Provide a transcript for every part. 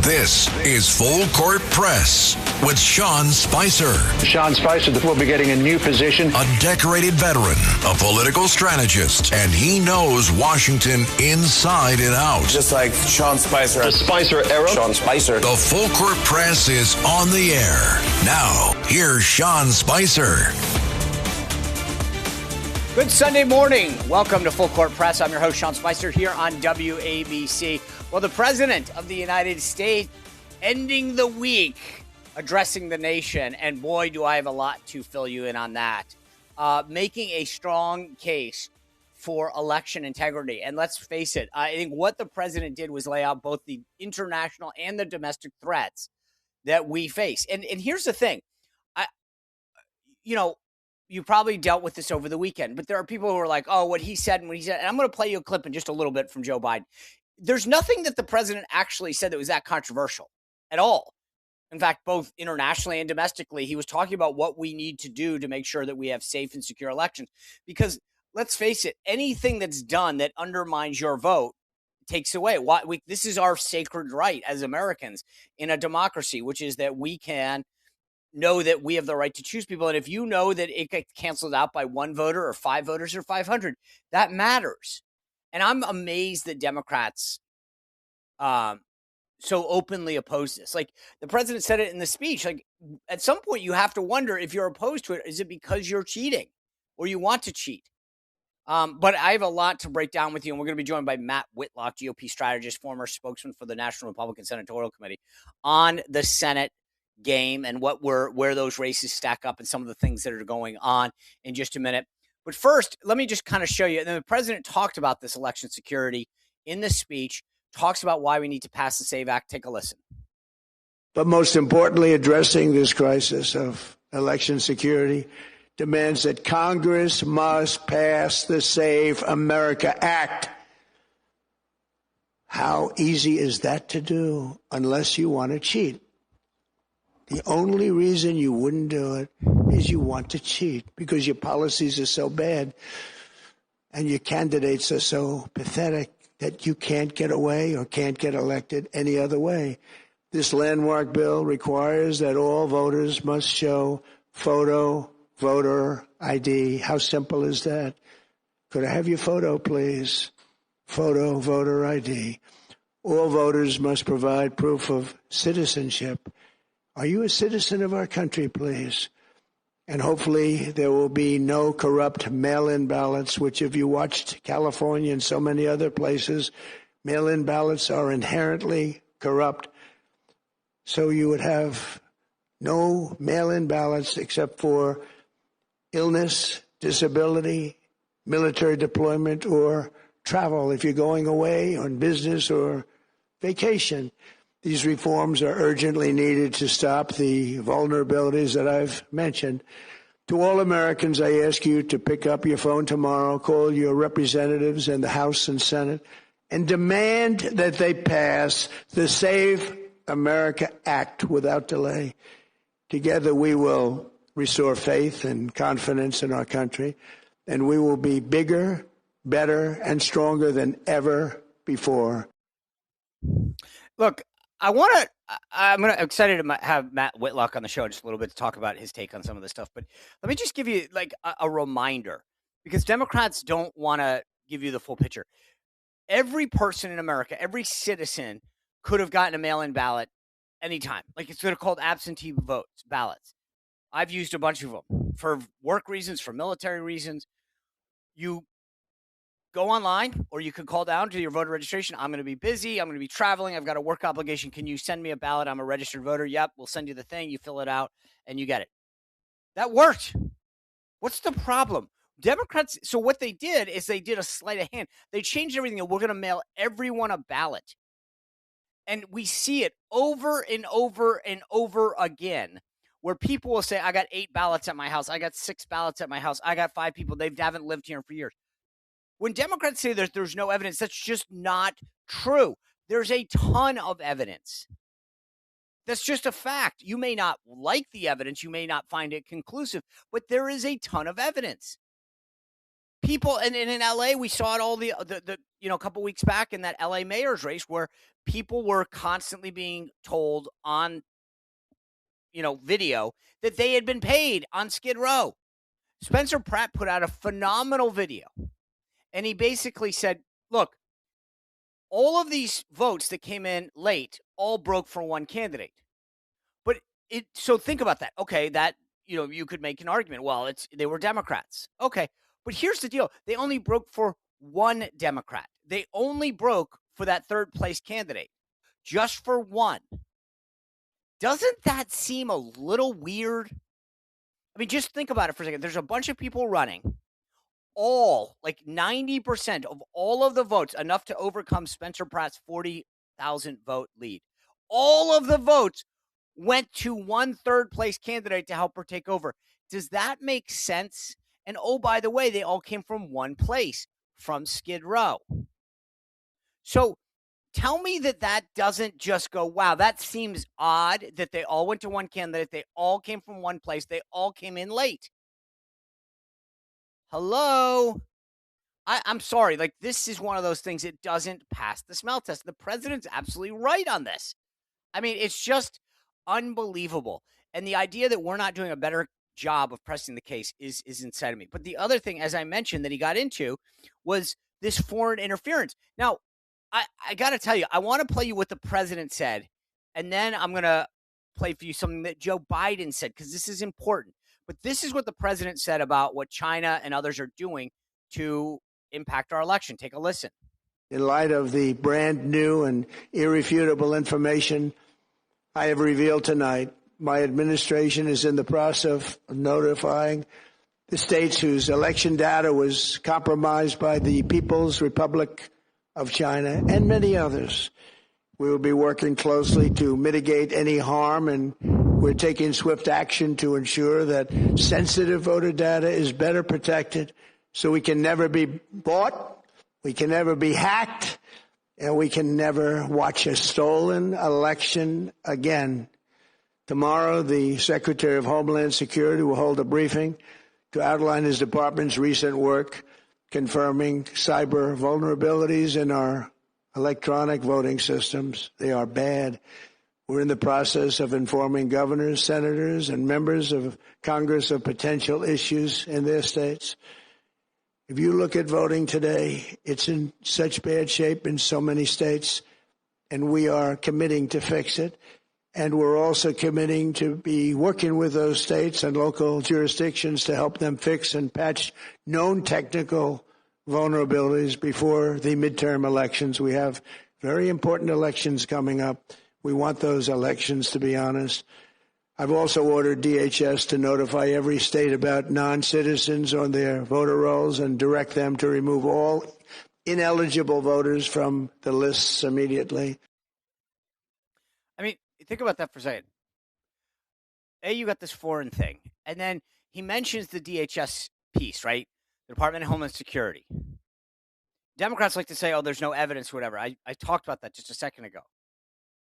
This is Full Court Press with Sean Spicer. Sean Spicer will be getting a new position. A decorated veteran, a political strategist, and he knows Washington inside and out. Just like Sean Spicer. The Spicer era. Sean Spicer. The Full Court Press is on the air. Now, here's Sean Spicer. Good Sunday morning. Welcome to Full Court Press. I'm your host, Sean Spicer, here on WABC. Well, the President of the United States ending the week addressing the nation, and boy, do I have a lot to fill you in on that. Making a strong case for election integrity. And let's face it, I think what the President did was lay out both the international and the domestic threats that we face. And here's the thing. You probably dealt with this over the weekend, but there are people who are like, oh, what he said and what he said. And I'm going to play you a clip in just a little bit from Joe Biden. There's nothing that the president actually said that was that controversial at all. In fact, both internationally and domestically, he was talking about what we need to do to make sure that we have safe and secure elections. Because let's face it, anything that's done that undermines your vote takes away. This is our sacred right as Americans in a democracy, which is that we can know that we have the right to choose people. And if you know that it gets canceled out by one voter or 5 voters or 500, that matters. And I'm amazed that Democrats so openly oppose this. Like the president said it in the speech, like at some point you have to wonder if you're opposed to it, is it because you're cheating or you want to cheat? But I have a lot to break down with you, and we're going to be joined by Matt Whitlock, GOP strategist, former spokesman for the National Republican Senatorial Committee, on the Senate game and where those races stack up and some of the things that are going on in just a minute. But first, let me just kind of show you. And the president talked about this election security in the speech, talks about why we need to pass the SAVE Act. Take a listen. But most importantly, addressing this crisis of election security demands that Congress must pass the Save America Act. How easy is that to do unless you want to cheat? The only reason you wouldn't do it is you want to cheat because your policies are so bad and your candidates are so pathetic that you can't get away or can't get elected any other way. This landmark bill requires that all voters must show photo voter ID. How simple is that? Could I have your photo, please? Photo voter ID. All voters must provide proof of citizenship. Are you a citizen of our country, please? And hopefully there will be no corrupt mail-in ballots, which if you watched California and so many other places, mail-in ballots are inherently corrupt. So you would have no mail-in ballots except for illness, disability, military deployment, or travel if you're going away on business or vacation. These reforms are urgently needed to stop the vulnerabilities that I've mentioned. To all Americans, I ask you to pick up your phone tomorrow, call your representatives in the House and Senate, and demand that they pass the Save America Act without delay. Together, we will restore faith and confidence in our country, and we will be bigger, better, and stronger than ever before. Look, I'm excited to have Matt Whitlock on the show just a little bit to talk about his take on some of this stuff. But let me just give you like a reminder, because Democrats don't want to give you the full picture. Every person in America, every citizen could have gotten a mail-in ballot anytime. Like it's called absentee votes, ballots. I've used a bunch of them for work reasons, for military reasons. You go online, or you could call down to your voter registration. I'm going to be busy. I'm going to be traveling. I've got a work obligation. Can you send me a ballot? I'm a registered voter. Yep. We'll send you the thing. You fill it out and you get it. That worked. What's the problem? Democrats. So what they did is they did a sleight of hand. They changed everything. And we're going to mail everyone a ballot. And we see it over and over and over again, where people will say, I got 8 ballots at my house. I got 6 ballots at my house. I got 5 people. They haven't lived here for years. When Democrats say that there's no evidence, that's just not true. There's a ton of evidence. That's just a fact. You may not like the evidence. You may not find it conclusive, but there is a ton of evidence. People, and in LA, we saw it all a couple weeks back in that LA mayor's race where people were constantly being told on, video that they had been paid on Skid Row. Spencer Pratt put out a phenomenal video, and he basically said, look, all of these votes that came in late all broke for one candidate. But so think about that. Okay, that, you could make an argument. Well, they were Democrats. Okay, but here's the deal. They only broke for one Democrat. They only broke for that third place candidate, just for one. Doesn't that seem a little weird? I mean, just think about it for a second. There's a bunch of people running. All, like 90% of all of the votes, enough to overcome Spencer Pratt's 40,000 vote lead. All of the votes went to one third place candidate to help her take over. Does that make sense? And oh, by the way, they all came from one place, from Skid Row. So tell me that doesn't just go, wow, that seems odd that they all went to one candidate. They all came from one place. They all came in late. Hello? I'm sorry. Like, this is one of those things that doesn't pass the smell test. The president's absolutely right on this. I mean, it's just unbelievable. And the idea that we're not doing a better job of pressing the case is inside of me. But the other thing, as I mentioned, that he got into was this foreign interference. Now, I got to tell you, I want to play you what the president said, and then I'm going to play for you something that Joe Biden said, because this is important. But this is what the president said about what China and others are doing to impact our election. Take a listen. In light of the brand new and irrefutable information I have revealed tonight, my administration is in the process of notifying the states whose election data was compromised by the People's Republic of China and many others. We will be working closely to mitigate any harm, and we're taking swift action to ensure that sensitive voter data is better protected so we can never be bought, we can never be hacked, and we can never watch a stolen election again. Tomorrow, the Secretary of Homeland Security will hold a briefing to outline his department's recent work confirming cyber vulnerabilities in our electronic voting systems. They are bad. We're in the process of informing governors, senators, and members of Congress of potential issues in their states. If you look at voting today, it's in such bad shape in so many states, and we are committing to fix it. And we're also committing to be working with those states and local jurisdictions to help them fix and patch known technical vulnerabilities before the midterm elections. We have very important elections coming up. We want those elections to be honest. I've also ordered DHS to notify every state about non-citizens on their voter rolls and direct them to remove all ineligible voters from the lists immediately. I mean, think about that for a second. You got this foreign thing, and then he mentions the DHS piece, right? The Department of Homeland Security. Democrats like to say, oh, there's no evidence, whatever. I talked about that just a second ago,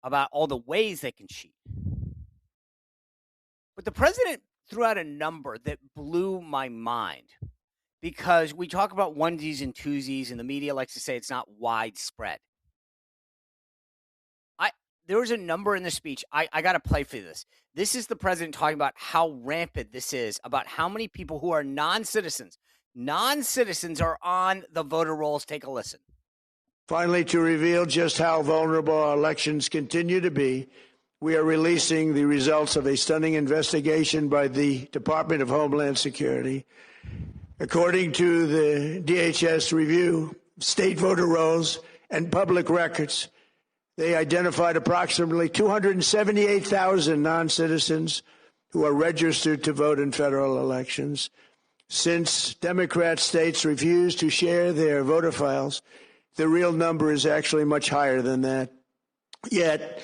about all the ways they can cheat. But the president threw out a number that blew my mind, because we talk about onesies and twosies, and the media likes to say it's not widespread. There was a number in the speech. I got to play for this. This is the president talking about how rampant this is, about how many people who are non-citizens are on the voter rolls. Take a listen. Finally, to reveal just how vulnerable our elections continue to be, we are releasing the results of a stunning investigation by the Department of Homeland Security. According to the DHS review, state voter rolls and public records, they identified approximately 278,000 non-citizens who are registered to vote in federal elections. Since Democrat states refuse to share their voter files, the real number is actually much higher than that. Yet,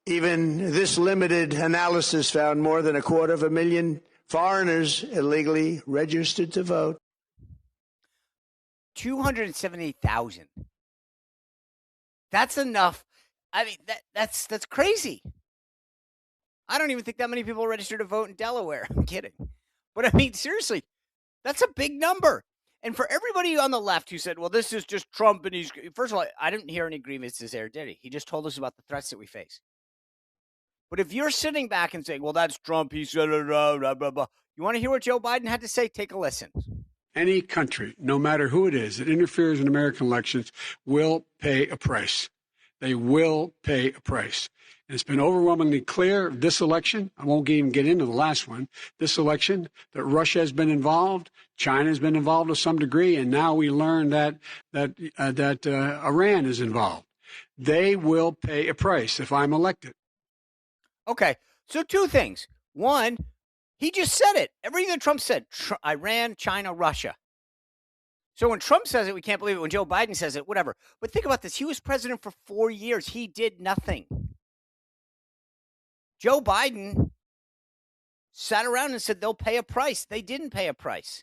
even this limited analysis found more than 250,000 foreigners illegally registered to vote. 270,000. That's enough. I mean, that's crazy. I don't even think that many people registered to vote in Delaware. I'm kidding. But I mean, seriously, that's a big number. And for everybody on the left who said, well, this is just Trump and he's – first of all, I didn't hear any grievances there, did he? He just told us about the threats that we face. But if you're sitting back and saying, well, that's Trump, he said, blah, blah, blah, blah. You want to hear what Joe Biden had to say? Take a listen. Any country, no matter who it is, that interferes in American elections will pay a price. They will pay a price. And it's been overwhelmingly clear this election, I won't even get into the last one, this election, that Russia has been involved, China has been involved to some degree, and now we learn that Iran is involved. They will pay a price if I'm elected. Okay, so two things. One, he just said it. Everything that Trump said, Iran, China, Russia. So when Trump says it, we can't believe it. When Joe Biden says it, whatever. But think about this. He was president for 4 years. He did nothing. Joe Biden sat around and said they'll pay a price. They didn't pay a price.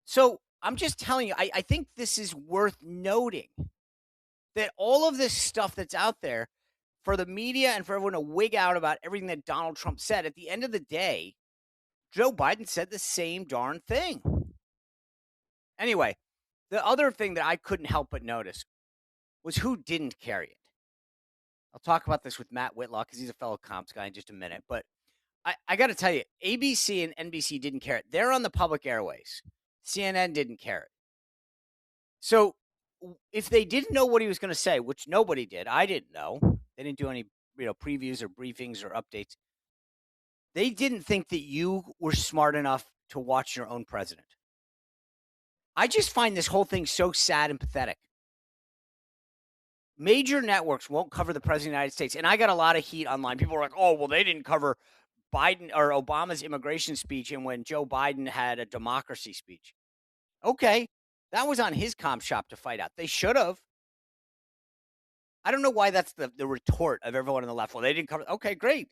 So I'm just telling you, I think this is worth noting that all of this stuff that's out there for the media and for everyone to wig out about everything that Donald Trump said, at the end of the day, Joe Biden said the same darn thing. Anyway, the other thing that I couldn't help but notice was who didn't carry it. I'll talk about this with Matt Whitlock because he's a fellow comps guy in just a minute. But I got to tell you, ABC and NBC didn't care it. They're on the public airways. CNN didn't care it. So if they didn't know what he was going to say, which nobody did, I didn't know. They didn't do any previews or briefings or updates. They didn't think that you were smart enough to watch your own president. I just find this whole thing so sad and pathetic. Major networks won't cover the president of the United States. And I got a lot of heat online. People were like, oh, well, they didn't cover Biden or Obama's immigration speech and when Joe Biden had a democracy speech. Okay, that was on his comp shop to fight out. They should have. I don't know why that's the retort of everyone on the left. Well, they didn't cover. Okay, great.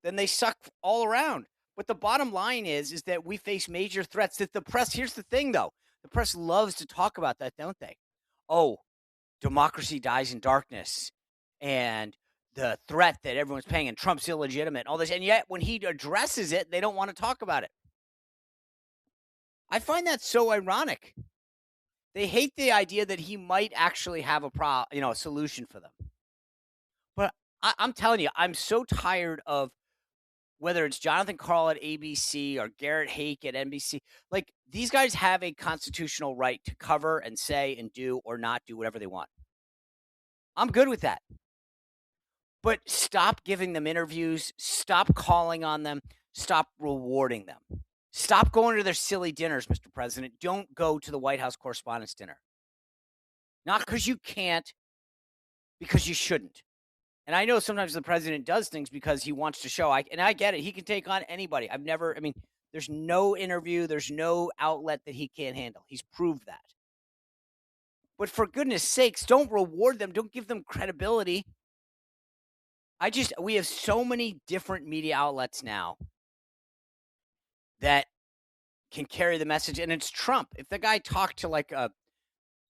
Then they suck all around. But the bottom line is that we face major threats that the press, here's the thing, though. The press loves to talk about that, don't they? Oh, democracy dies in darkness and the threat that everyone's paying and Trump's illegitimate and all this. And yet when he addresses it, they don't want to talk about it. I find that so ironic. They hate the idea that he might actually have a solution for them. But I'm telling you, I'm so tired of whether it's Jonathan Karl at ABC or Garrett Hake at NBC. Like, these guys have a constitutional right to cover and say and do or not do whatever they want. I'm good with that. But stop giving them interviews. Stop calling on them. Stop rewarding them. Stop going to their silly dinners, Mr. President. Don't go to the White House Correspondents' Dinner. Not because you can't, because you shouldn't. And I know sometimes the president does things because he wants to show. And I get it. He can take on anybody. There's no interview. There's no outlet that he can't handle. He's proved that. But for goodness sakes, don't reward them. Don't give them credibility. We have so many different media outlets now that can carry the message. And it's Trump. If the guy talked to like a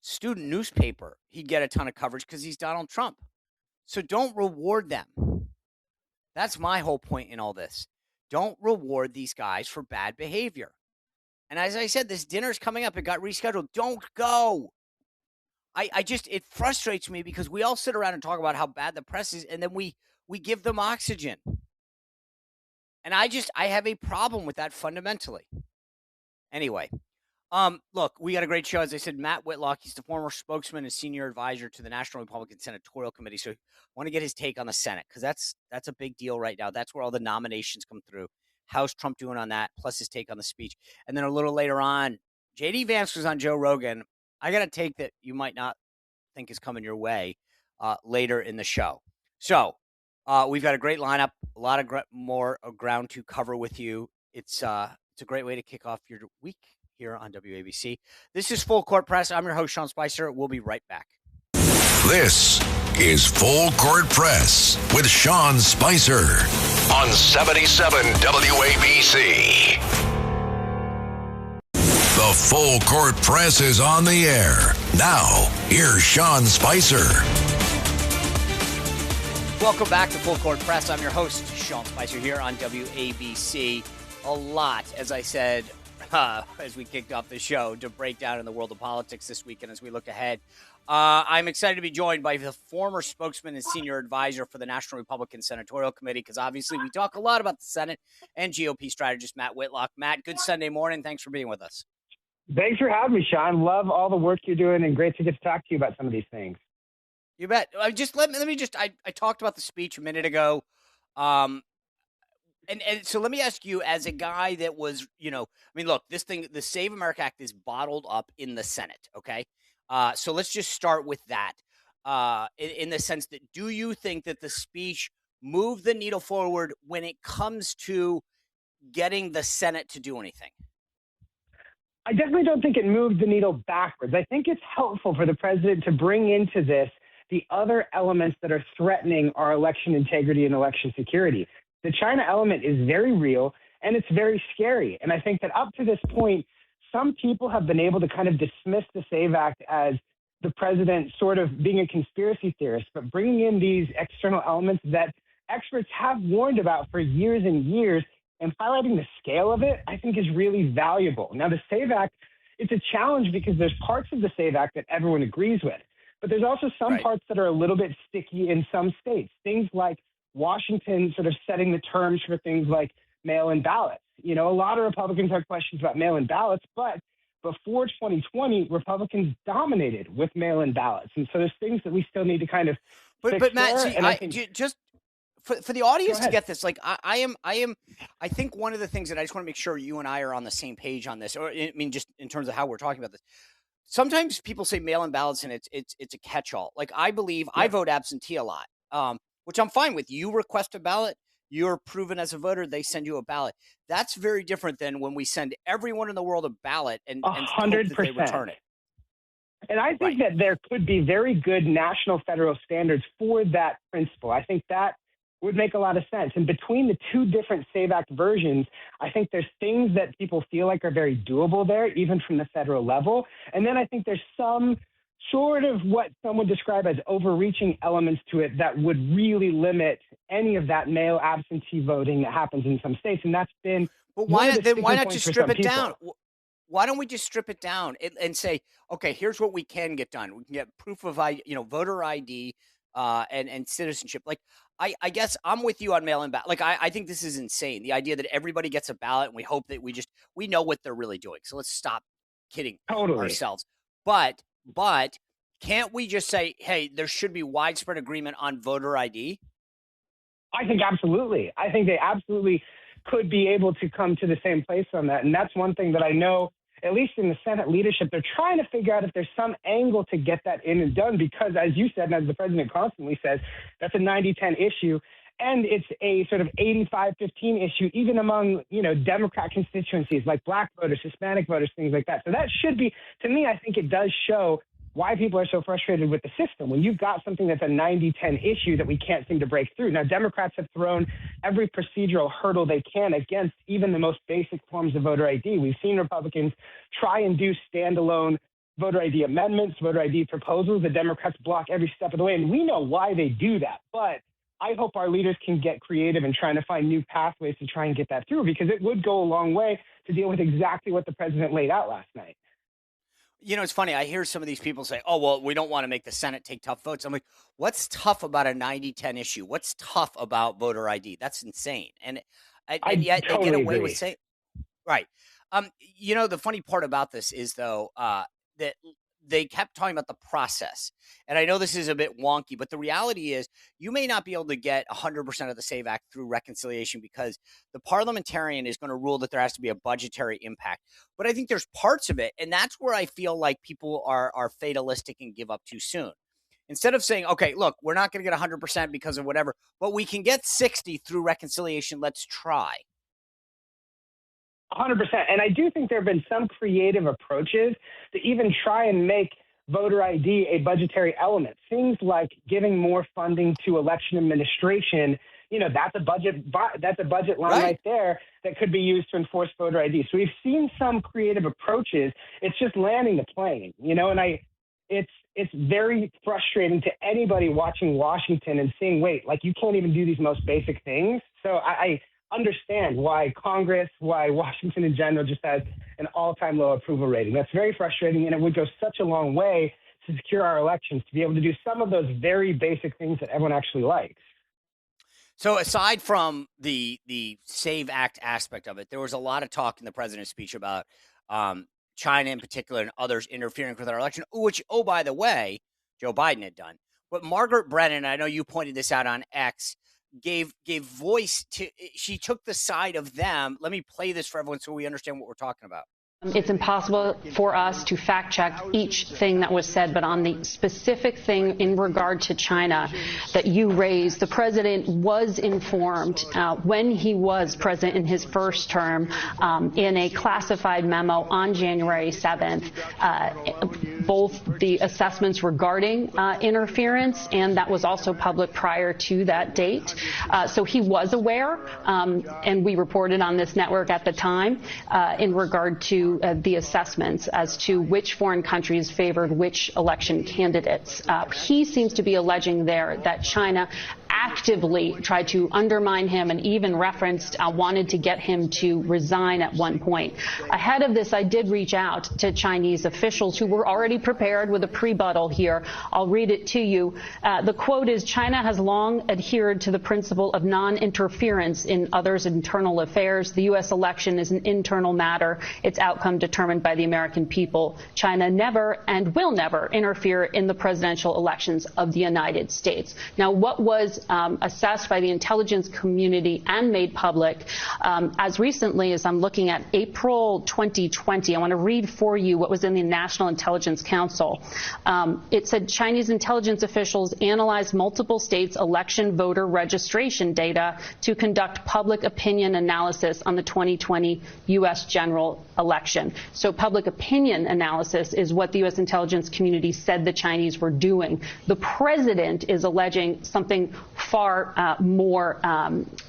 student newspaper, he'd get a ton of coverage because he's Donald Trump. So don't reward them. That's my whole point in all this. Don't reward these guys for bad behavior. And as I said, this dinner's coming up. It got rescheduled. Don't go. It frustrates me because we all sit around and talk about how bad the press is, and then we give them oxygen. And I have a problem with that fundamentally. Anyway, look, we got a great show. As I said, Matt Whitlock, he's the former spokesman and senior advisor to the National Republican Senatorial Committee. So I want to get his take on the Senate because that's a big deal right now. That's where all the nominations come through. How's Trump doing on that? Plus his take on the speech. And then a little later on, J.D. Vance was on Joe Rogan. I got a take that you might not think is coming your way later in the show. So we've got a great lineup, a lot of more ground to cover with you. It's a great way to kick off your week here on WABC. This is Full Court Press. I'm your host, Sean Spicer. We'll be right back. This is Full Court Press with Sean Spicer on 77 WABC. The Full Court Press is on the air. Now, here's Sean Spicer. Welcome back to Full Court Press. I'm your host, Sean Spicer, here on WABC. A lot, as I said, as we kicked off the show to break down in the world of politics this weekend as we look ahead. I'm excited to be joined by the former spokesman and senior advisor for the National Republican Senatorial Committee, because obviously we talk a lot about the Senate, and GOP strategist Matt Whitlock. Matt, good Sunday morning. Thanks for being with us. Thanks for having me, Sean. Love all the work you're doing, and great to get to talk to you about some of these things. You bet. I talked about the speech a minute ago. And so let me ask you, as a guy that was, look, the Save America Act is bottled up in the Senate, okay? So let's just start with that, in the sense that, do you think that the speech moved the needle forward when it comes to getting the Senate to do anything? I definitely don't think it moved the needle backwards. I think it's helpful for the president to bring into this the other elements that are threatening our election integrity and election security. The China element is very real, and it's very scary. And I think that up to this point, some people have been able to kind of dismiss the SAVE Act as the president sort of being a conspiracy theorist, but bringing in these external elements that experts have warned about for years and years, and highlighting the scale of it, I think is really valuable. Now, the SAVE Act, it's a challenge because there's parts of the SAVE Act that everyone agrees with, but there's also some parts that are a little bit sticky in some states. Things like Washington sort of setting the terms for things like mail-in ballots. A lot of Republicans have questions about mail-in ballots, but before 2020, Republicans dominated with mail-in ballots. And so there's things that we still need to kind of fix But Matt, there. see, And I think, just for the audience to get this, like I think one of the things that I just want to make sure you and I are on the same page on this, or just in terms of how we're talking about this. Sometimes people say mail-in ballots and it's a catch-all. Like, I believe I vote absentee a lot, which I'm fine with. You request a ballot, you're proven as a voter, they send you a ballot. That's very different than when we send everyone in the world a ballot and hope that they return it. And I think that there could be very good national federal standards for that principle. I think that would make a lot of sense. And between the two different SAVE Act versions, I think there's things that people feel like are very doable there, even from the federal level. And then I think there's some sort of what some would describe as overreaching elements to it that would really limit any of that mail absentee voting that happens in some states. And that's been why not just strip it down? Why don't we just strip it down and say, okay, here's what we can get done. We can get proof of voter ID and citizenship. Like, I guess I'm with you on mail-in ballot. Like, I think this is insane. The idea that everybody gets a ballot and we hope that we know what they're really doing. So let's stop kidding ourselves. But can't we just say, hey, there should be widespread agreement on voter ID? I think absolutely. I think they absolutely could be able to come to the same place on that. And that's one thing that I know, at least in the Senate leadership, they're trying to figure out if there's some angle to get that in and done, because as you said, and as the president constantly says, that's a 90-10 issue. And it's a sort of 85-15 issue, even among, Democrat constituencies like Black voters, Hispanic voters, things like that. So that should be, to me, I think it does show why people are so frustrated with the system. When you've got something that's a 90-10 issue that we can't seem to break through. Now, Democrats have thrown every procedural hurdle they can against even the most basic forms of voter ID. We've seen Republicans try and do standalone voter ID amendments, voter ID proposals. The Democrats block every step of the way, and we know why they do that. But I hope our leaders can get creative in trying to find new pathways to try and get that through, because it would go a long way to deal with exactly what the president laid out last night. It's funny. I hear some of these people say, oh, well, we don't want to make the Senate take tough votes. I'm like, what's tough about a 90-10 issue? What's tough about voter ID? That's insane. And yet totally they get away agree. with saying, right. The funny part about this is, though, that they kept talking about the process. And I know this is a bit wonky, but the reality is you may not be able to get 100% of the SAVE Act through reconciliation because the parliamentarian is going to rule that there has to be a budgetary impact. But I think there's parts of it, and that's where I feel like people are fatalistic and give up too soon. Instead of saying, okay, look, we're not going to get 100% because of whatever, but we can get 60 through reconciliation. Let's try. 100%. And I do think there have been some creative approaches to even try and make voter ID a budgetary element. Things like giving more funding to election administration. That's a budget line right there that could be used to enforce voter ID. So we've seen some creative approaches. It's just landing the plane, and it's very frustrating to anybody watching Washington and seeing, wait, like you can't even do these most basic things. So understand why Congress, why Washington in general just has an all-time low approval rating. That's very frustrating, and it would go such a long way to secure our elections, to be able to do some of those very basic things that everyone actually likes. So aside from the SAVE Act aspect of it, there was a lot of talk in the president's speech about China in particular and others interfering with our election, which, oh, by the way, Joe Biden had done. But Margaret Brennan, I know you pointed this out on X, gave voice to, she took the side of them. Let me play this for everyone so we understand what we're talking about. It's impossible for us to fact check each thing that was said, but on the specific thing in regard to China that you raised, the president was informed when he was president in his first term in a classified memo on January 7th, both the assessments regarding interference, and that was also public prior to that date. So he was aware, and we reported on this network at the time in regard to the assessments as to which foreign countries favored which election candidates. He seems to be alleging there that China actively tried to undermine him and even referenced wanted to get him to resign at one point. Ahead of this, I did reach out to Chinese officials who were already prepared with a prebuttal here. I'll read it to you. The quote is, China has long adhered to the principle of non-interference in others' internal affairs. The U.S. election is an internal matter, its outcome determined by the American people. China never and will never interfere in the presidential elections of the United States. Now, what was assessed by the intelligence community and made public as recently as I'm looking at April 2020. I want to read for you what was in the National Intelligence Council. It said Chinese intelligence officials analyzed multiple states' election voter registration data to conduct public opinion analysis on the 2020 U.S. general election. So public opinion analysis is what the U.S. intelligence community said the Chinese were doing. The president is alleging something far more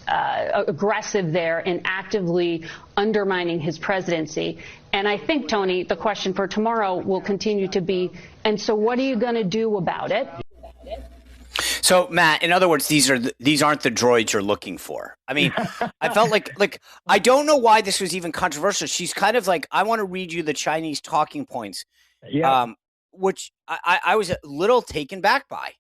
aggressive there in actively undermining his presidency. And I think, Tony, the question for tomorrow will continue to be, and so what are you going to do about it? So, Matt, in other words, these aren't the droids you're looking for. I mean, I felt like I don't know why this was even controversial. She's kind of like, I want to read you the Chinese talking points, which I was a little taken back by.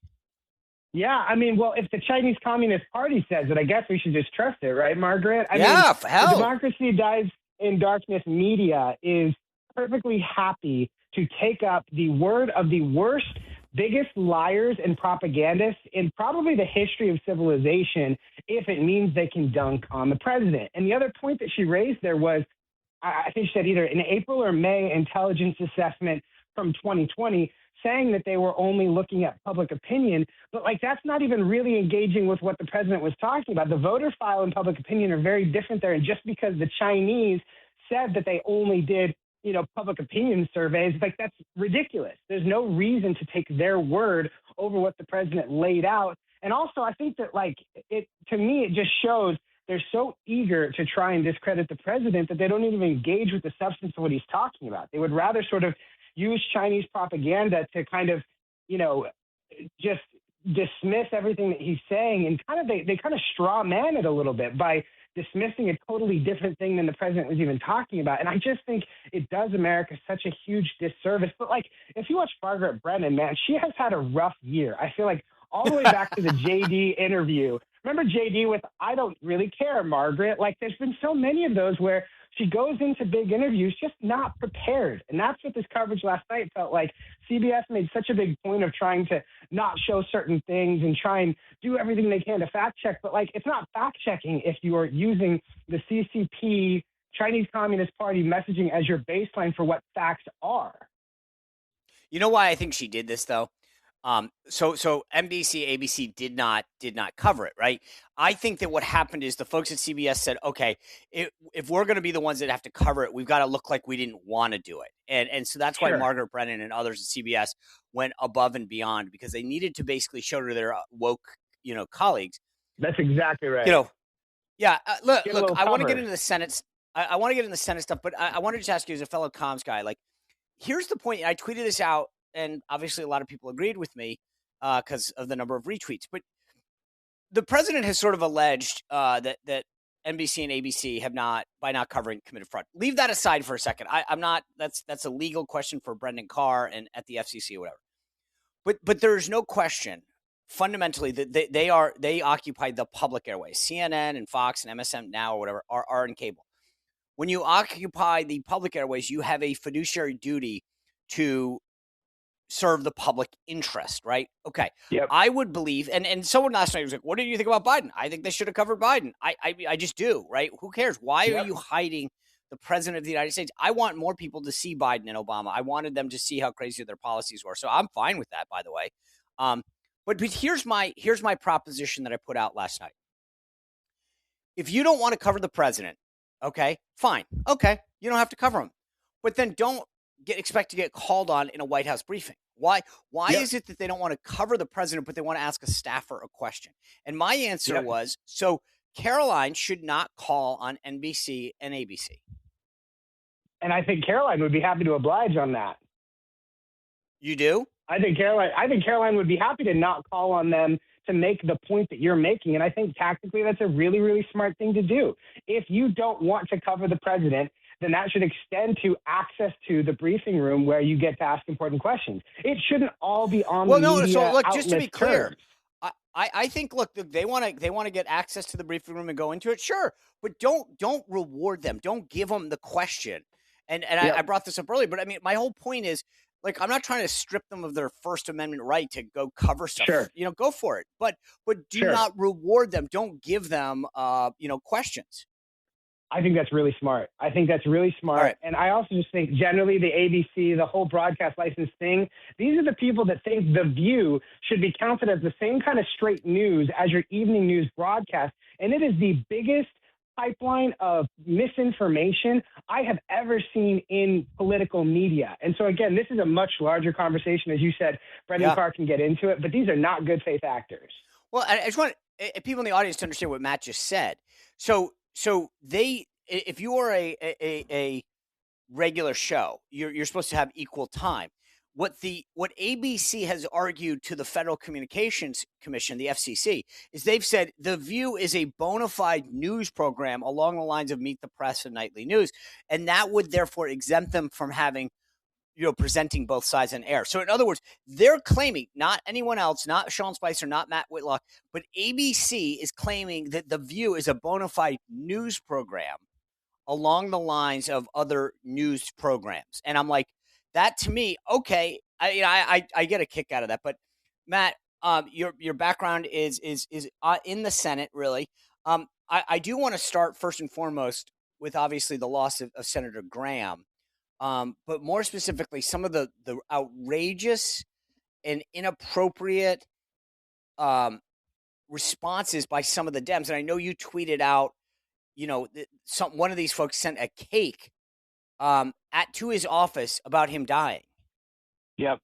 Yeah, I mean, well, if the Chinese Communist Party says it, I guess we should just trust it, right, Margaret? I mean, hell. The Democracy Dies in Darkness media is perfectly happy to take up the word of the worst, biggest liars and propagandists in probably the history of civilization if it means they can dunk on the president. And the other point that she raised there was, I think she said either in April or May intelligence assessment from 2020 saying that they were only looking at public opinion, but like that's not even really engaging with what the president was talking about. The voter file and public opinion are very different there. And just because the Chinese said that they only did, public opinion surveys, like that's ridiculous. There's no reason to take their word over what the president laid out. And also, I think that to me, it just shows they're so eager to try and discredit the president that they don't even engage with the substance of what he's talking about. They would rather sort of use Chinese propaganda to kind of, just dismiss everything that he's saying, and they kind of straw man it a little bit by dismissing a totally different thing than the president was even talking about. And I just think it does America such a huge disservice. But if you watch Margaret Brennan, man, she has had a rough year. I feel like all the way back to the JD interview. Remember JD with, I don't really care, Margaret? There's been so many of those where she goes into big interviews just not prepared. And that's what this coverage last night felt like. CBS made such a big point of trying to not show certain things and try and do everything they can to fact check. But it's not fact checking if you are using the CCP, Chinese Communist Party messaging as your baseline for what facts are. You know why I think she did this, though? So NBC, ABC did not cover it, right? I think that what happened is the folks at CBS said, okay, if we're going to be the ones that have to cover it, we've got to look like we didn't want to do it. And so that's why Margaret Brennan and others at CBS went above and beyond, because they needed to basically show to their woke, colleagues. That's exactly right. Look, I want to get into the Senate. I want to get into the Senate stuff, but I want to just ask you as a fellow comms guy, here's the point. I tweeted this out, and obviously a lot of people agreed with me because of the number of retweets. But the president has sort of alleged that NBC and ABC have not, by not covering, committed fraud. Leave that aside for a second. I'm not. That's a legal question for Brendan Carr and at the FCC or whatever. But there's no question, fundamentally, that they occupy the public airways. CNN and Fox and MSN now or whatever are in cable. When you occupy the public airways, you have a fiduciary duty to serve the public interest, right? Okay. Yep. I would believe, and someone last night was like, what did you think about Biden? I think they should have covered Biden. I just do, right? Who cares? Why are you hiding the president of the United States? I want more people to see Biden and Obama. I wanted them to see how crazy their policies were. So I'm fine with that, by the way. But here's my proposition that I put out last night. If you don't want to cover the president, okay, fine. Okay, you don't have to cover him. But then don't expect to get called on in a White House briefing. Why is it that they don't want to cover the president, but they want to ask a staffer a question? And my answer was, so Caroline should not call on NBC and ABC. And I think Caroline would be happy to oblige on that. You do? I think Caroline would be happy to not call on them to make the point that you're making. And I think tactically that's a really, really smart thing to do. If you don't want to cover the president, then that should extend to access to the briefing room where you get to ask important questions. It shouldn't all be on the media so look, just to be clear, terms. I think, look, they want to get access to the briefing room and go into it, sure, but don't reward them. Don't give them the question. And I brought this up earlier, but I mean, my whole point is, like, I'm not trying to strip them of their First Amendment right to go cover stuff. Sure. Go for it. But do not reward them. Don't give them, questions. I think that's really smart. Right. And I also just think generally the ABC, the whole broadcast license thing, these are the people that think The View should be counted as the same kind of straight news as your evening news broadcast. And it is the biggest pipeline of misinformation I have ever seen in political media. And so, again, this is a much larger conversation. As you said, Brendan Carr can get into it, but these are not good faith actors. Well, I just want people in the audience to understand what Matt just said. So if you are a regular show, you're supposed to have equal time. What ABC has argued to the Federal Communications Commission, the FCC, is they've said The View is a bona fide news program along the lines of Meet the Press and Nightly News, and that would therefore exempt them from having, presenting both sides on air. So in other words, they're claiming, not anyone else, not Sean Spicer, not Matt Whitlock, but ABC is claiming that The View is a bona fide news program along the lines of other news programs. And I'm like, that to me, okay, I get a kick out of that. But Matt, your background is in the Senate, really. I do want to start first and foremost with obviously the loss of Senator Graham, but more specifically, some of the outrageous and inappropriate responses by some of the Dems. And I know you tweeted out, one of these folks sent a cake to his office about him dying. Yep.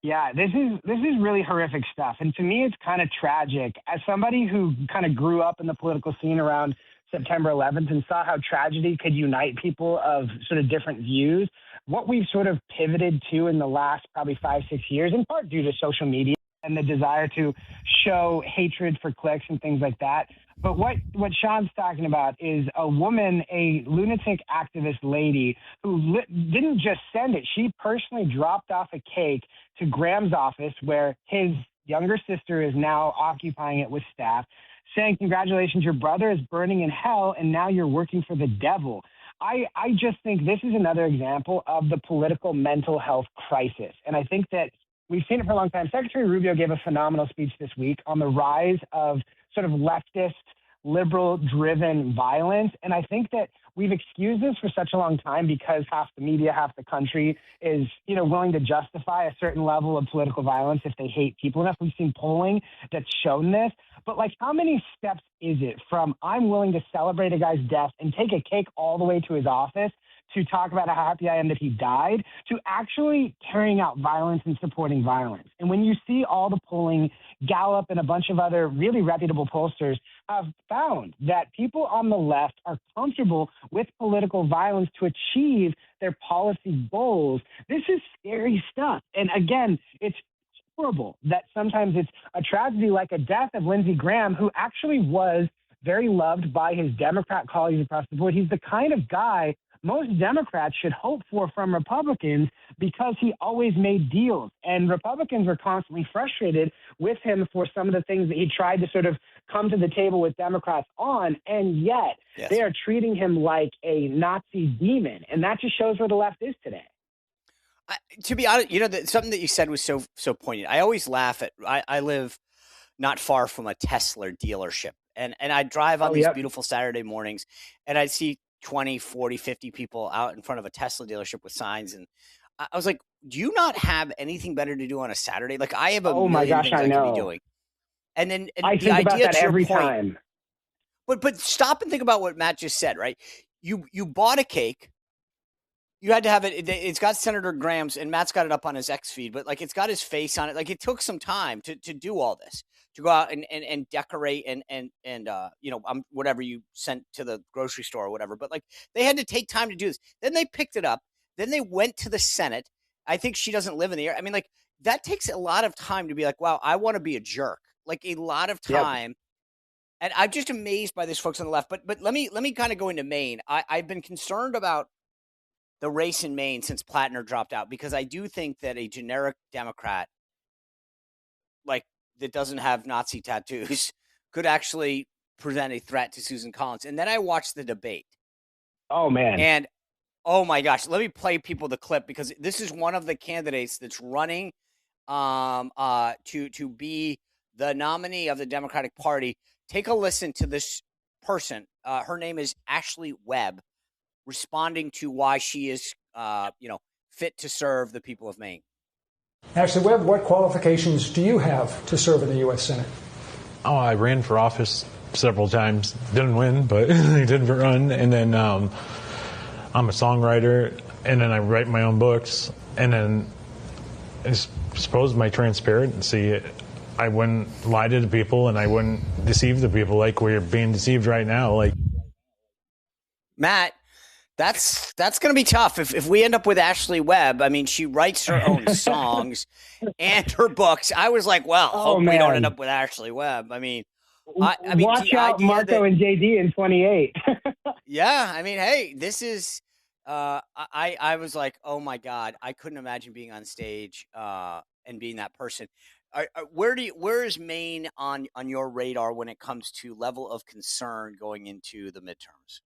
Yeah, this is really horrific stuff. And to me, it's kind of tragic. As somebody who kind of grew up in the political scene around September 11th and saw how tragedy could unite people of sort of different views, what we've sort of pivoted to in the last probably 5-6 years, in part due to social media and the desire to show hatred for clicks and things like that. But what Sean's talking about is a woman, a lunatic activist lady who didn't just send it. She personally dropped off a cake to Graham's office where his younger sister is now occupying it with staff, saying, congratulations, your brother is burning in hell and now you're working for the devil. I just think this is another example of the political mental health crisis. And I think that we've seen it for a long time. Secretary Rubio gave a phenomenal speech this week on the rise of sort of leftist, liberal-driven violence. And I think that we've excused this for such a long time because half the media, half the country is, willing to justify a certain level of political violence if they hate people enough. We've seen polling that's shown this. But, how many steps is it from I'm willing to celebrate a guy's death and take a cake all the way to his office to talk about how happy I am that he died, to actually carrying out violence and supporting violence? And when you see all the polling, Gallup and a bunch of other really reputable pollsters have found that people on the left are comfortable with political violence to achieve their policy goals, this is scary stuff. And again, it's horrible that sometimes it's a tragedy like a death of Lindsey Graham, who actually was very loved by his Democrat colleagues across the board. He's the kind of guy most Democrats should hope for from Republicans because he always made deals. And Republicans were constantly frustrated with him for some of the things that he tried to sort of come to the table with Democrats on. And yet they are treating him like a Nazi demon. And that just shows where the left is today. To be honest, something that you said was so poignant. I always laugh at, I live not far from a Tesla dealership. And I drive on these beautiful Saturday mornings and I see 20, 40, 50 people out in front of a Tesla dealership with signs. And I was like, do you not have anything better to do on a Saturday? Like I have a million things I could be doing. And then I think about that every time. But stop and think about what Matt just said, right? You bought a cake. You had to have it. It's got Senator Graham's, and Matt's got it up on his X feed, but like it's got his face on it. Like it took some time to do all this, to go out and decorate and whatever you sent to the grocery store or whatever. But like they had to take time to do this. Then they picked it up. Then they went to the Senate. I think she doesn't live in the area. I mean, like that takes a lot of time to be like, wow, I want to be a jerk. Like a lot of time. And I'm just amazed by this folks on the left. But let me kind of go into Maine. I've been concerned about the race in Maine since Plattner dropped out, because I do think that a generic Democrat, like that doesn't have Nazi tattoos, could actually present a threat to Susan Collins. And then I watched the debate. Oh, man. And, oh, my gosh, let me play people the clip, because this is one of the candidates that's running to be the nominee of the Democratic Party. Take a listen to this person. Her name is Ashley Webb, responding to why she is, fit to serve the people of Maine. Ashley Webb, what qualifications do you have to serve in the U.S. Senate? Oh, I ran for office several times. Didn't win, but I did run. And then I'm a songwriter, and then I write my own books. And then I suppose my transparency, I wouldn't lie to the people, and I wouldn't deceive the people like we're being deceived right now. Like Matt, that's going to be tough if we end up with Ashley Webb. I mean, she writes her own songs and her books. I was like, well, hope we don't end up with Ashley Webb. I mean, watch out, Marco and JD in 28. Yeah, I mean, hey, this is. I was like, oh my God, I couldn't imagine being on stage and being that person. Where is Maine on your radar when it comes to level of concern going into the midterms?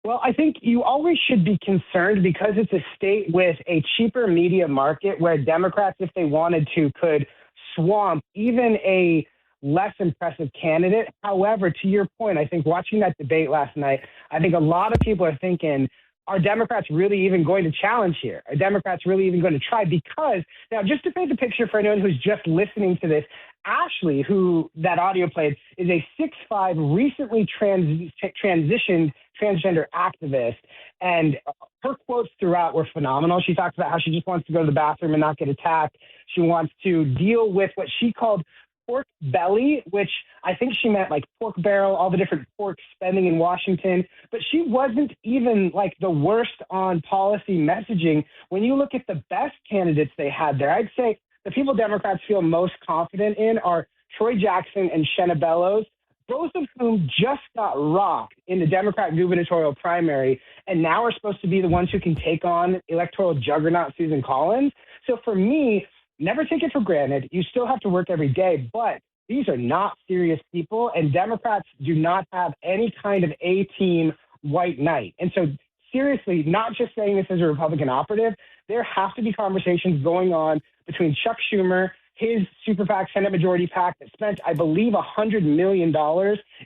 Well, I think you always should be concerned because it's a state with a cheaper media market where Democrats, if they wanted to, could swamp even a less impressive candidate. However, to your point, I think watching that debate last night, I think a lot of people are thinking, are Democrats really even going to challenge here? Are Democrats really even going to try? Because now, just to paint the picture for anyone who's just listening to this, Ashley, who that audio played, is a 6'5", recently transitioned transgender activist. And her quotes throughout were phenomenal. She talks about how she just wants to go to the bathroom and not get attacked. She wants to deal with what she called pork belly, which I think she meant like pork barrel, all the different pork spending in Washington. But she wasn't even like the worst on policy messaging. When you look at the best candidates they had there, I'd say the people Democrats feel most confident in are Troy Jackson and Shenna Bellows, both of whom just got rocked in the Democrat gubernatorial primary and now are supposed to be the ones who can take on electoral juggernaut Susan Collins. So for me, never take it for granted. You still have to work every day, but these are not serious people, and Democrats do not have any kind of A-team white knight. And so seriously, not just saying this as a Republican operative, there have to be conversations going on between Chuck Schumer, his super PAC, Senate Majority PAC, that spent, I believe, $100 million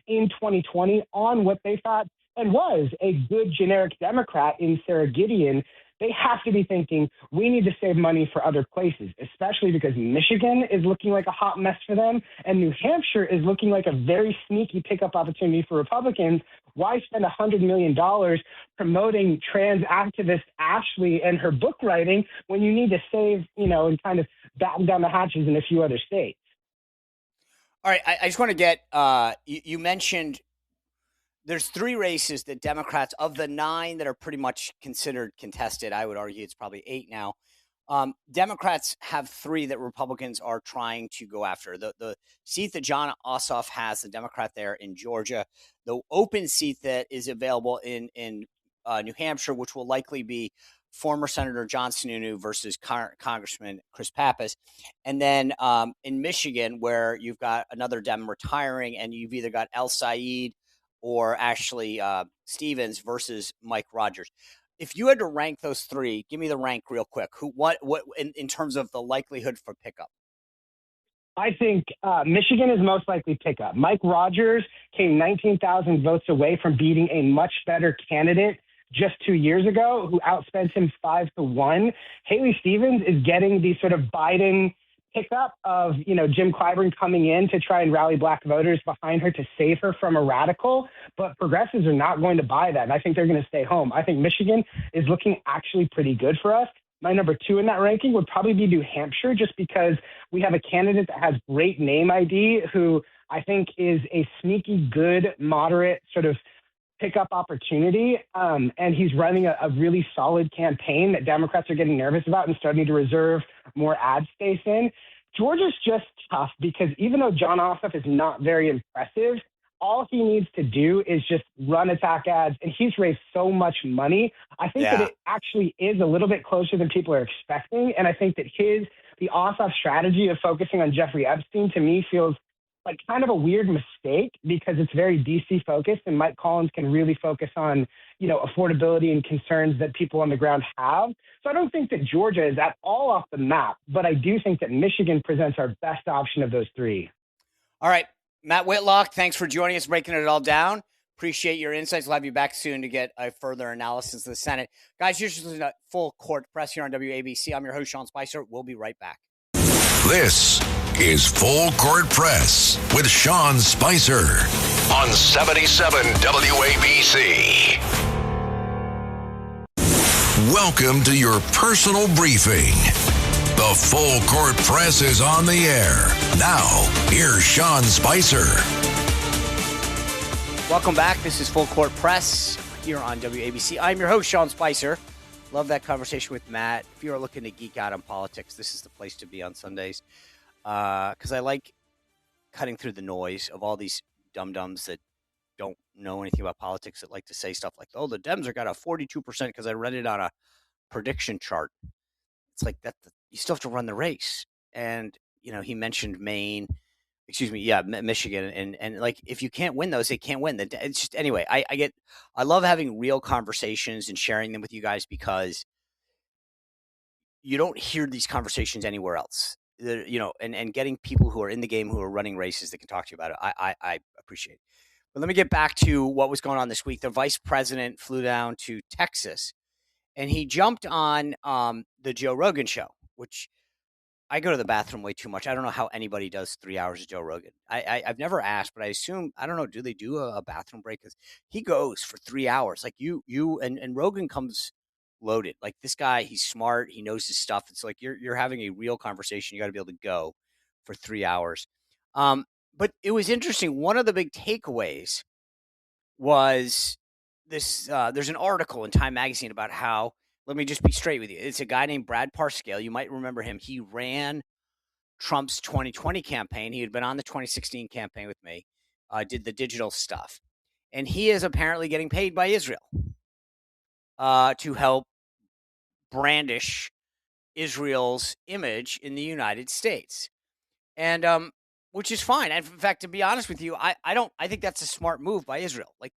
in 2020 on what they thought and was a good generic Democrat in Sarah Gideon. They have to be thinking, we need to save money for other places, especially because Michigan is looking like a hot mess for them, and New Hampshire is looking like a very sneaky pickup opportunity for Republicans. Why spend $100 million promoting trans activist Ashley and her book writing when you need to save, and kind of batten down the hatches in a few other states? All right, I just want to get, you mentioned there's 3 races that Democrats, of the 9 that are pretty much considered contested, I would argue it's probably 8 now, Democrats have 3 that Republicans are trying to go after. The seat that John Ossoff has, the Democrat there in Georgia, the open seat that is available in New Hampshire, which will likely be former Senator John Sununu versus Congressman Chris Pappas. And then in Michigan, where you've got another Dem retiring, and you've either got El Said or Ashley Stevens versus Mike Rogers. If you had to rank those 3, give me the rank real quick. What in terms of the likelihood for pickup? I think Michigan is most likely pickup. Mike Rogers came 19,000 votes away from beating a much better candidate just 2 years ago, who outspent him 5-1. Haley Stevens is getting the sort of Biden pickup of, Jim Clyburn coming in to try and rally black voters behind her to save her from a radical. But progressives are not going to buy that. And I think they're going to stay home. I think Michigan is looking actually pretty good for us. My number 2 in that ranking would probably be New Hampshire, just because we have a candidate that has great name ID, who I think is a sneaky good, moderate sort of pickup opportunity. And he's running a really solid campaign that Democrats are getting nervous about and starting to reserve more ad space in. Georgia's just tough because even though John Ossoff is not very impressive, all he needs to do is just run attack ads, and he's raised so much money. I think that it actually is a little bit closer than people are expecting, and I think that the Ossoff strategy of focusing on Jeffrey Epstein, to me, feels like kind of a weird mistake because it's very DC focused, and Mike Collins can really focus on, affordability and concerns that people on the ground have. So I don't think that Georgia is at all off the map, but I do think that Michigan presents our best option of those 3. All right. Matt Whitlock, thanks for joining us, breaking it all down. Appreciate your insights. We'll have you back soon to get a further analysis of the Senate. Guys, you're just listening to Full Court Press here on WABC. I'm your host, Sean Spicer. We'll be right back. This is Full Court Press with Sean Spicer on 77 WABC. Welcome to your personal briefing. The Full Court Press is on the air. Now, here's Sean Spicer. Welcome back. This is Full Court Press here on WABC. I'm your host, Sean Spicer. Love that conversation with Matt. If you are looking to geek out on politics, this is the place to be on Sundays. Because I like cutting through the noise of all these dum-dums that don't know anything about politics, that like to say stuff like, oh, the Dems are got a 42% because I read it on a prediction chart. It's like that. You still have to run the race. And, he mentioned Michigan. And like, if you can't win those, they can't win. It's just, anyway, I love having real conversations and sharing them with you guys because you don't hear these conversations anywhere else, and getting people who are in the game, who are running races that can talk to you about it. I appreciate it. But let me get back to what was going on this week. The vice president flew down to Texas and he jumped on the Joe Rogan show, which I go to the bathroom way too much. I don't know how anybody does 3 hours of Joe Rogan. I've never asked, but I assume, I don't know, do they do a bathroom break? Because he goes for 3 hours. Like you and Rogan comes loaded. Like this guy, he's smart. He knows his stuff. It's like you're having a real conversation. You got to be able to go for 3 hours. But it was interesting. One of the big takeaways was this. There's an article in Time Magazine about how, let me just be straight with you. It's a guy named Brad Parscale. You might remember him. He ran Trump's 2020 campaign. He had been on the 2016 campaign with me, did the digital stuff. And he is apparently getting paid by Israel to help brandish Israel's image in the United States. And which is fine. In fact, to be honest with you, I think that's a smart move by Israel. Like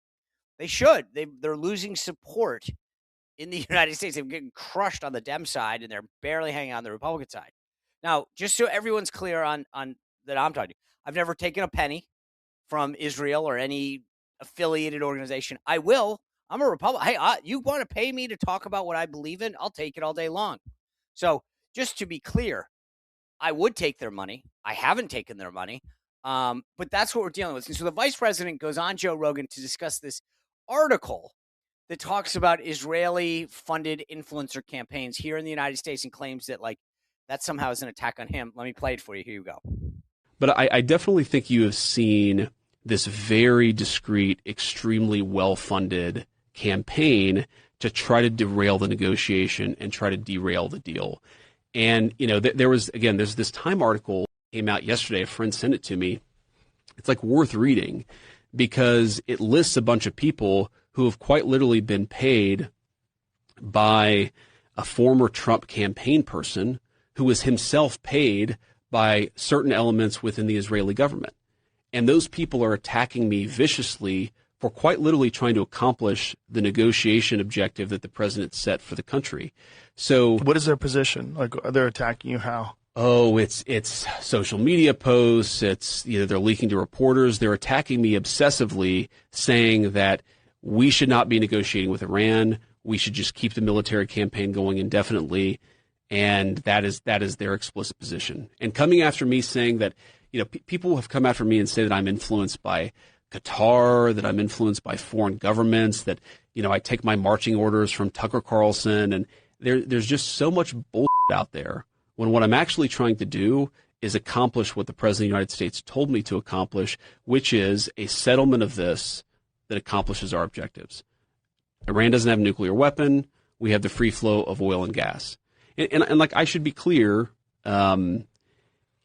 they should. They're losing support in the United States. They're getting crushed on the Dem side, and they're barely hanging on the Republican side. Now, just so everyone's clear on that I'm talking to, I've never taken a penny from Israel or any affiliated organization. I will. I'm a Republican. Hey, you want to pay me to talk about what I believe in? I'll take it all day long. So just to be clear, I would take their money. I haven't taken their money. But that's what we're dealing with. And so the vice president goes on Joe Rogan to discuss this article that talks about Israeli-funded influencer campaigns here in the United States and claims that, like, that somehow is an attack on him. Let me play it for you. Here you go. But I definitely think you have seen this very discreet, extremely well-funded campaign to try to derail the negotiation and try to derail the deal. And, there's this Time article came out yesterday. A friend sent it to me. It's like worth reading because it lists a bunch of people who have quite literally been paid by a former Trump campaign person who was himself paid by certain elements within the Israeli government. And those people are attacking me viciously for quite literally trying to accomplish the negotiation objective that the president set for the country. So what is their position? Like, are they attacking you how? Oh, it's social media posts. It's they're leaking to reporters. They're attacking me obsessively, saying that we should not be negotiating with Iran. We should just keep the military campaign going indefinitely, and that is their explicit position. And coming after me, saying that people have come after me and say that I'm influenced by Qatar, that I'm influenced by foreign governments, that I take my marching orders from Tucker Carlson, and there's just so much bullshit out there. When what I'm actually trying to do is accomplish what the President of the United States told me to accomplish, which is a settlement of this that accomplishes our objectives. Iran doesn't have a nuclear weapon. We have the free flow of oil and gas. And like, I should be clear, I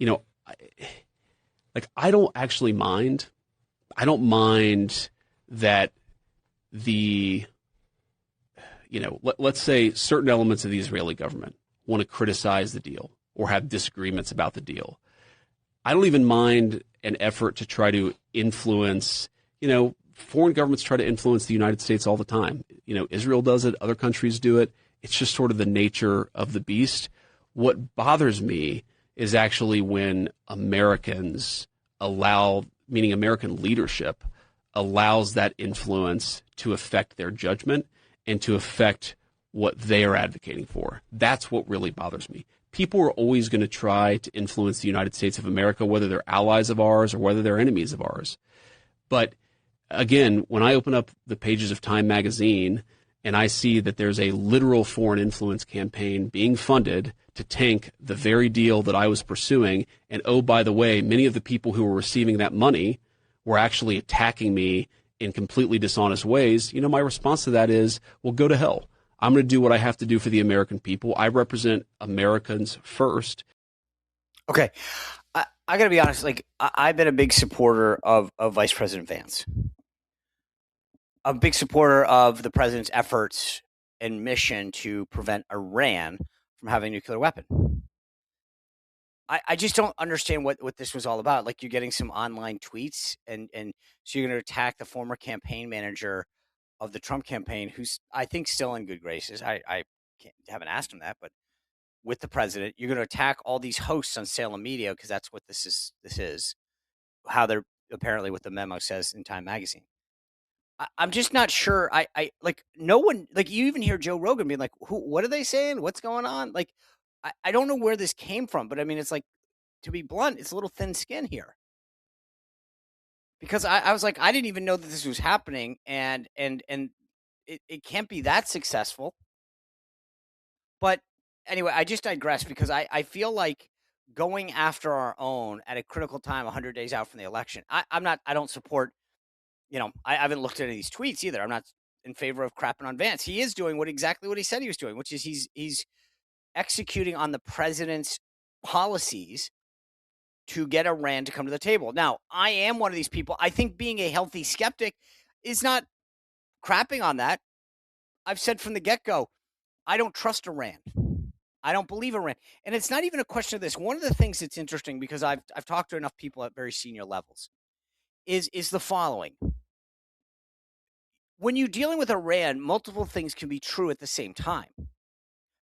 don't actually mind. I don't mind that let's say certain elements of the Israeli government want to criticize the deal or have disagreements about the deal. I don't even mind an effort to try to influence, foreign governments try to influence the United States all the time. Israel does it, other countries do it. It's just sort of the nature of the beast. What bothers me is actually when Americans meaning American leadership allows that influence to affect their judgment and to affect what they are advocating for. That's what really bothers me. People are always going to try to influence the United States of America, whether they're allies of ours or whether they're enemies of ours. But again, when I open up the pages of Time magazine and I see that there's a literal foreign influence campaign being funded to tank the very deal that I was pursuing, and oh, by the way, many of the people who were receiving that money were actually attacking me in completely dishonest ways, my response to that is, well, go to hell. I'm going to do what I have to do for the American people. I represent Americans first. Okay. I got to be honest. I've been a big supporter of Vice President Vance. A big supporter of the president's efforts and mission to prevent Iran from having a nuclear weapon. I just don't understand what this was all about. Like, you're getting some online tweets, and so you're going to attack the former campaign manager of the Trump campaign, who's, I think, still in good graces. I haven't asked him that, but with the president, you're going to attack all these hosts on Salem Media, because that's what this is, how they're apparently what the memo says in Time magazine. I'm just not sure. I like, no one, like, you even hear Joe Rogan being like, what are they saying? What's going on? Like, I don't know where this came from, but I mean, it's like, to be blunt, it's a little thin skin here. Because I was like, I didn't even know that this was happening, and it can't be that successful. But anyway, I just digress, because I feel like going after our own at a critical time, 100 days out from the election. I don't support, I haven't looked at any of these tweets either. I'm not in favor of crapping on Vance. He is doing exactly what he said he was doing, which is he's executing on the president's policies to get Iran to come to the table. Now, I am one of these people. I think being a healthy skeptic is not crapping on that. I've said from the get-go, I don't trust Iran. I don't believe Iran. And it's not even a question of this. One of the things that's interesting, because I've talked to enough people at very senior levels, is the following. When you're dealing with Iran, multiple things can be true at the same time.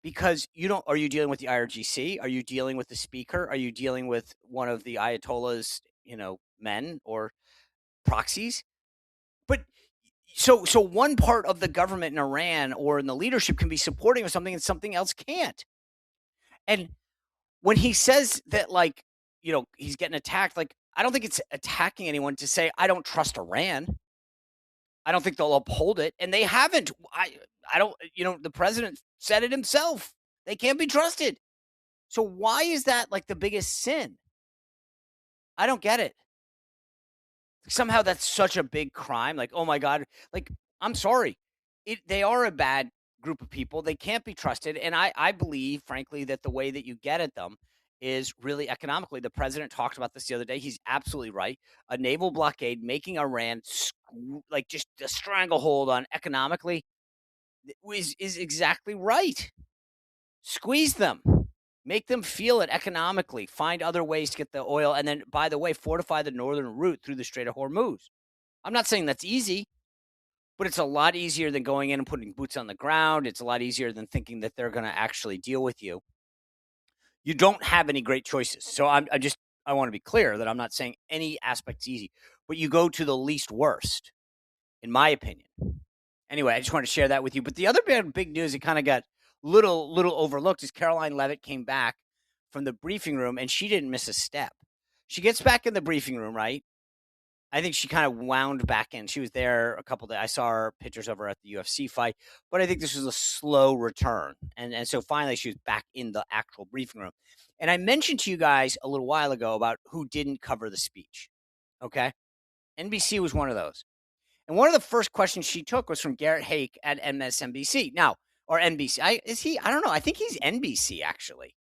Because are you dealing with the IRGC? Are you dealing with the speaker? Are you dealing with one of the Ayatollah's, men or proxies? But so one part of the government in Iran or in the leadership can be supporting of something and something else can't. And when he says that, like, he's getting attacked, like, I don't think it's attacking anyone to say, I don't trust Iran. I don't think they'll uphold it. And they haven't. I don't, the president said it himself. They can't be trusted. So why is that like the biggest sin? I don't get it. Somehow that's such a big crime. Like, oh my God. Like, I'm sorry. They are a bad group of people. They can't be trusted. And I believe, frankly, that the way that you get at them is really economically. The president talked about this the other day. He's absolutely right. A naval blockade, making Iran like just a stranglehold on economically is exactly right. Squeeze them. Make them feel it economically. Find other ways to get the oil. And then, by the way, fortify the northern route through the Strait of Hormuz. I'm not saying that's easy, but it's a lot easier than going in and putting boots on the ground. It's a lot easier than thinking that they're going to actually deal with you. You don't have any great choices. So I want to be clear that I'm not saying any aspect's easy, but you go to the least worst, in my opinion. Anyway, I just wanted to share that with you. But the other big news that kind of got little overlooked is Caroline Leavitt came back from the briefing room, and she didn't miss a step. She gets back in the briefing room, right? I think she kind of wound back in. She was there a couple of days. I saw her pictures of her at the UFC fight, but I think this was a slow return. And so finally she was back in the actual briefing room. And I mentioned to you guys a little while ago about who didn't cover the speech. Okay? NBC was one of those. And one of the first questions she took was from Garrett Haake at MSNBC. Now, or NBC. I don't know. I think he's NBC, actually.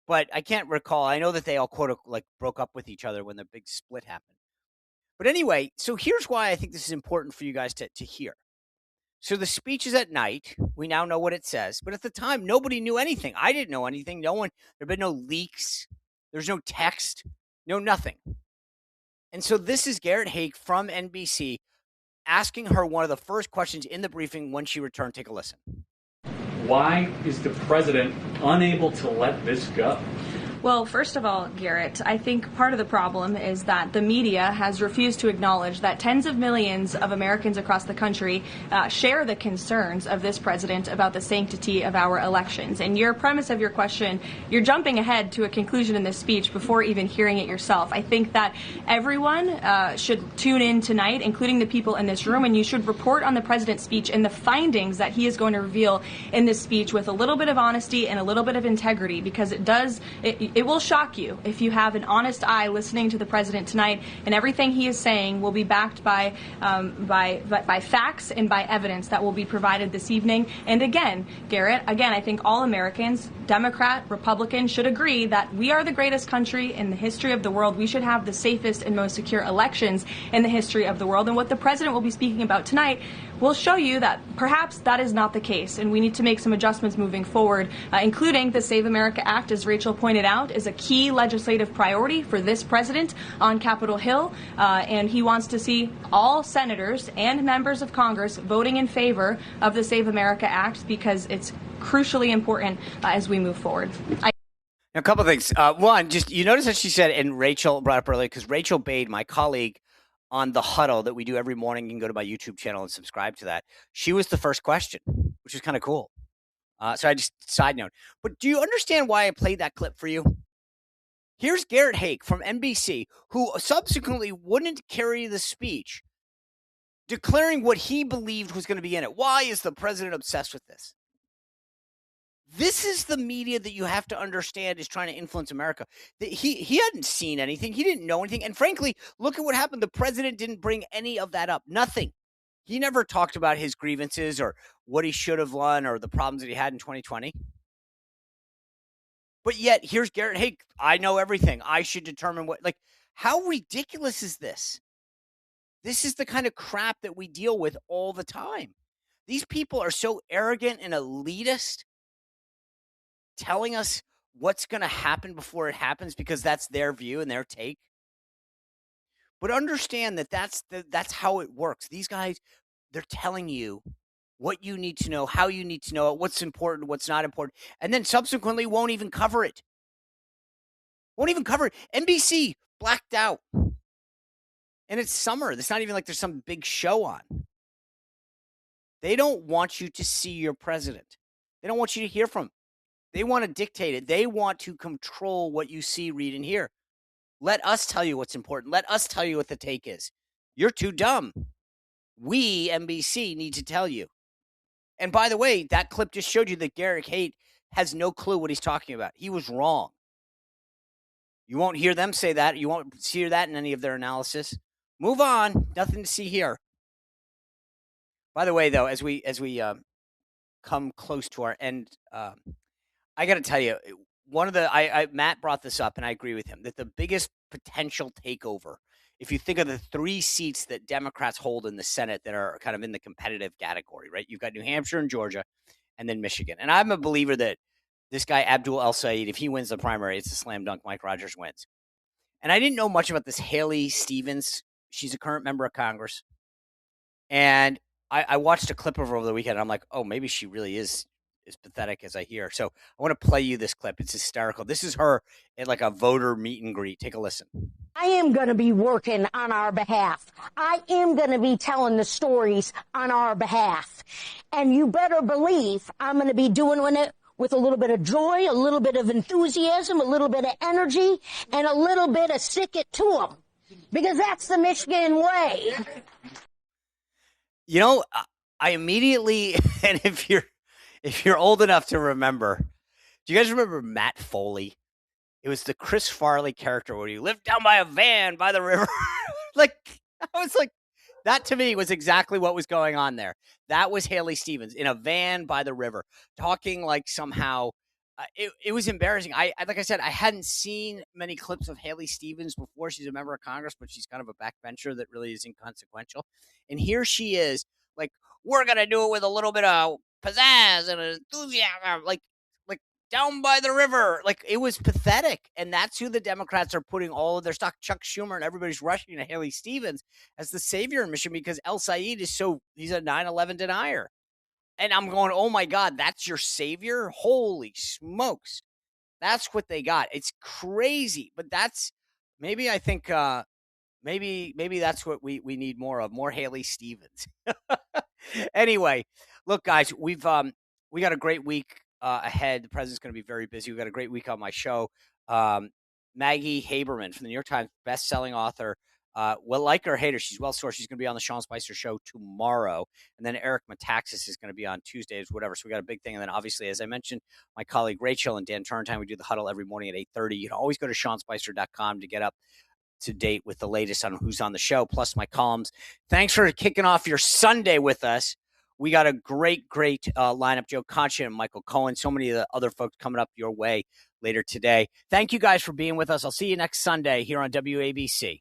But I can't recall. I know that they all broke up with each other when the big split happened. But anyway, so here's why I think this is important for you guys to hear. So the speech is at night. We now know what it says. But at the time, nobody knew anything. I didn't know anything. No one, there have been no leaks. There's no text, no nothing. And so this is Garrett Haake from NBC asking her one of the first questions in the briefing when she returned. Take a listen. Why is the president unable to let this go? Well, first of all, Garrett, I think part of the problem is that the media has refused to acknowledge that tens of millions of Americans across the country share the concerns of this president about the sanctity of our elections. And your premise of your question, you're jumping ahead to a conclusion in this speech before even hearing it yourself. I think that everyone should tune in tonight, including the people in this room, and you should report on the president's speech and the findings that he is going to reveal in this speech with a little bit of honesty and a little bit of integrity, because it will shock you if you have an honest eye listening to the president tonight, and everything he is saying will be backed by facts and by evidence that will be provided this evening. And again, Garrett, I think all Americans, Democrat, Republican, should agree that we are the greatest country in the history of the world. We should have the safest and most secure elections in the history of the world. And what the president will be speaking about tonight will show you that perhaps that is not the case, and we need to make some adjustments moving forward, including the Save America Act, as Rachel pointed out, is a key legislative priority for this president on Capitol Hill, and he wants to see all senators and members of Congress voting in favor of the Save America Act because it's crucially important as we move forward. A couple of things. One, just you notice that she said, and Rachel brought up earlier, because Rachel Bade, my colleague on the huddle that we do every morning, you can go to my YouTube channel and subscribe to that. She was the first question, which is kind of cool. So I just side note. But do you understand why I played that clip for you? Here's Garrett Haake from NBC, who subsequently wouldn't carry the speech, declaring what he believed was going to be in it. Why is the president obsessed with this? This is the media that you have to understand is trying to influence America. He hadn't seen anything. He didn't know anything. And frankly, look at what happened. The president didn't bring any of that up. Nothing. He never talked about his grievances or what he should have done or the problems that he had in 2020. But yet, here's Garrett Haake. I know everything. I should determine what. Like, how ridiculous is this? This is the kind of crap that we deal with all the time. These people are so arrogant and elitist, telling us what's going to happen before it happens because that's their view and their take. But understand that that's how it works. These guys, they're telling you what you need to know, how you need to know it, what's important, what's not important, and then subsequently won't even cover it. Won't even cover it. NBC blacked out. And it's summer. It's not even like there's some big show on. They don't want you to see your president. They don't want you to hear from him. They want to dictate it. They want to control what you see, read, and hear. Let us tell you what's important. Let us tell you what the take is. You're too dumb. We, NBC, need to tell you. And by the way, that clip just showed you that Garrett Haake has no clue what he's talking about. He was wrong. You won't hear them say that. You won't hear that in any of their analysis. Move on. Nothing to see here. By the way, though, as we come close to our end. I got to tell you, one of the Matt brought this up, and I agree with him that the biggest potential takeover, if you think of the 3 seats that Democrats hold in the Senate that are kind of in the competitive category, right? You've got New Hampshire and Georgia, and then Michigan. And I'm a believer that this guy Abdul El Sayed, if he wins the primary, it's a slam dunk. Mike Rogers wins. And I didn't know much about this Haley Stevens. She's a current member of Congress, and I watched a clip of her over the weekend. And I'm like, oh, maybe she really is as pathetic as I hear. So I want to play you this clip. It's hysterical. This is her at like a voter meet and greet. Take a listen. I am going to be working on our behalf. I am going to be telling the stories on our behalf. And you better believe I'm going to be doing it with a little bit of joy, a little bit of enthusiasm, a little bit of energy, and a little bit of stick it to them. Because that's the Michigan way. You know, I immediately, and if you're old enough to remember, do you guys remember Matt Foley? It was the Chris Farley character where you lived down by a van by the river. Like, I was like, that to me was exactly what was going on there. That was Haley Stevens in a van by the river, talking like somehow. It was embarrassing. Like I said, I hadn't seen many clips of Haley Stevens before. She's a member of Congress, but she's kind of a backbencher that really is inconsequential. And here she is, like, we're going to do it with a little bit of pizzazz and enthusiasm, like down by the river. Like, it was pathetic. And that's who the Democrats are putting all of their stock. Chuck Schumer and everybody's rushing to Haley Stevens as the savior in Michigan because El Sayed he's a 9/11 denier. And I'm going, oh, my God, that's your savior? Holy smokes. That's what they got. It's crazy. But that's maybe I think maybe that's what we need more of, more Haley Stevens. Anyway, look, guys, we got a great week ahead. The president's going to be very busy. We've got a great week on my show. Maggie Haberman from the New York Times, best-selling author. Well, like her or hate her, she's well-sourced. She's going to be on the Sean Spicer Show tomorrow. And then Eric Metaxas is going to be on Tuesdays, whatever. So we got a big thing. And then obviously, as I mentioned, my colleague Rachel and Dan Turntime, we do the huddle every morning at 8:30. You can always go to SeanSpicer.com to get up to date with the latest on who's on the show, plus my columns. Thanks for kicking off your Sunday with us. We got a great lineup. Joe Concha and Michael Cohen. So many of the other folks coming up your way later today. Thank you guys for being with us. I'll see you next Sunday here on WABC.